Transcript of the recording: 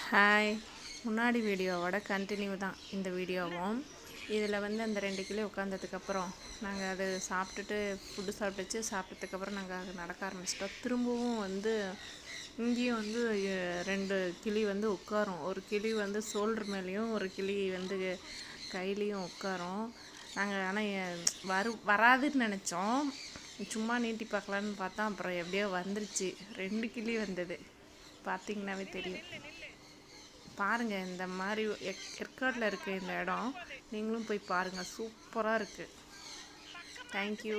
Hi. முன்னாடி வீடியோவோட continue தான் இந்த வீடியோவும். இதில் வந்து அந்த 2 கிளி உட்காந்ததுக்கப்புறம் நாங்கள் அது சாப்பிட்டுட்டு ஃபுட்டு சாப்பிட்டதுக்கப்புறம் நாங்கள் நடக்க ஆரம்பிச்சிட்டோம். திரும்பவும் வந்து இங்கேயும் வந்து 2 கிளி வந்து உட்காரும். ஒரு கிளி வந்து ஷோல்டர் மேலேயும் ஒரு கிளி வந்து கையிலையும் உட்காரும். நாங்கள் ஆனால் வராதுன்னு நினச்சோம். சும்மா நீட்டி பார்க்கலான்னு பார்த்தா அப்புறம் எப்படியோ வந்துருச்சு. 2 கிளி வந்தது. பார்த்திங்கனாவே தெரியும். பாருங்கள், இந்த மாதிரி ஏற்காட்டில் இருக்குது இந்த இடம். நீங்களும் போய் பாருங்கள், சூப்பராக இருக்குது. தேங்க்யூ.